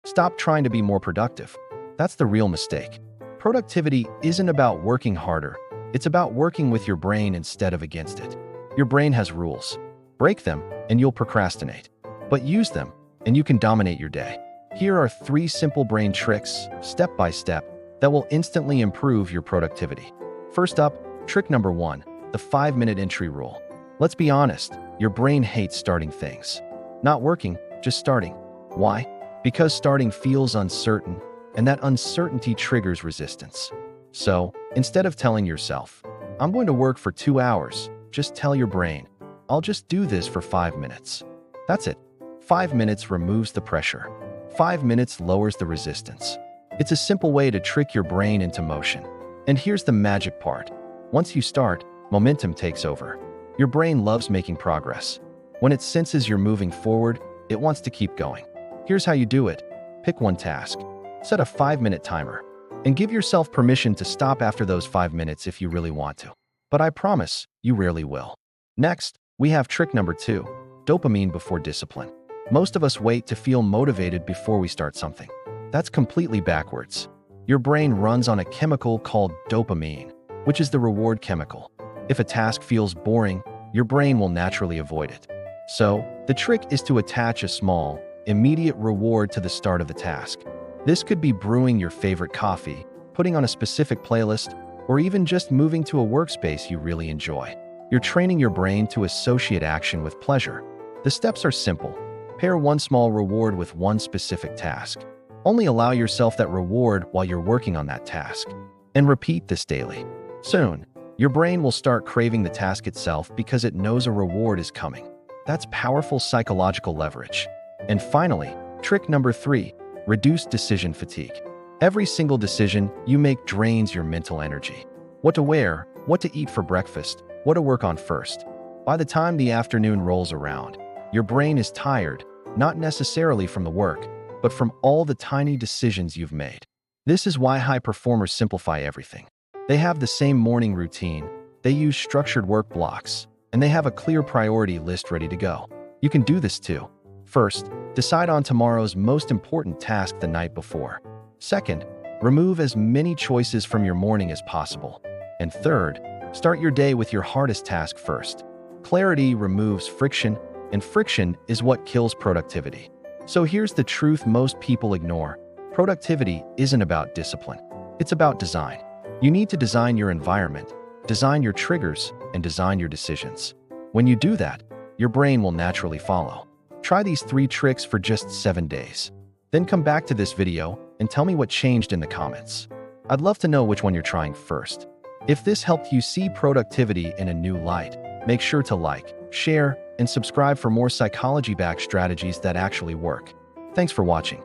Stop trying to be more productive. That's the real mistake. Productivity isn't about working harder. It's about working with your brain instead of against it. Your brain has rules. Break them, and you'll procrastinate. But use them, and you can dominate your day. Here are 3 simple brain tricks, step by step, that will instantly improve your productivity. First up, trick number 1, the 5-minute entry rule. Let's be honest, your brain hates starting things. Not working, just starting. Why? Because starting feels uncertain, and that uncertainty triggers resistance. So, instead of telling yourself, I'm going to work for 2 hours, just tell your brain, I'll just do this for 5 minutes. That's it. 5 minutes removes the pressure. 5 minutes lowers the resistance. It's a simple way to trick your brain into motion. And here's the magic part. Once you start, momentum takes over. Your brain loves making progress. When it senses you're moving forward, it wants to keep going. Here's how you do it. Pick one task. Set a 5-minute timer. And give yourself permission to stop after those 5 minutes if you really want to. But I promise, you rarely will. Next, we have trick number 2, dopamine before discipline. Most of us wait to feel motivated before we start something. That's completely backwards. Your brain runs on a chemical called dopamine, which is the reward chemical. If a task feels boring, your brain will naturally avoid it. So, the trick is to attach a small, immediate reward to the start of the task. This could be brewing your favorite coffee, putting on a specific playlist, or even just moving to a workspace you really enjoy. You're training your brain to associate action with pleasure. The steps are simple. Pair one small reward with one specific task. Only allow yourself that reward while you're working on that task. And repeat this daily. Soon, your brain will start craving the task itself because it knows a reward is coming. That's powerful psychological leverage. And finally, trick number 3, reduce decision fatigue. Every single decision you make drains your mental energy. What to wear, what to eat for breakfast, what to work on first. By the time the afternoon rolls around, your brain is tired, not necessarily from the work, but from all the tiny decisions you've made. This is why high performers simplify everything. They have the same morning routine, they use structured work blocks, and they have a clear priority list ready to go. You can do this too. First, decide on tomorrow's most important task the night before. Second, remove as many choices from your morning as possible. And third, start your day with your hardest task first. Clarity removes friction, and friction is what kills productivity. So here's the truth most people ignore. Productivity isn't about discipline. It's about design. You need to design your environment, design your triggers, and design your decisions. When you do that, your brain will naturally follow. Try these 3 tricks for just 7 days. Then come back to this video and tell me what changed in the comments. I'd love to know which one you're trying first. If this helped you see productivity in a new light, make sure to like, share, and subscribe for more psychology-backed strategies that actually work. Thanks for watching.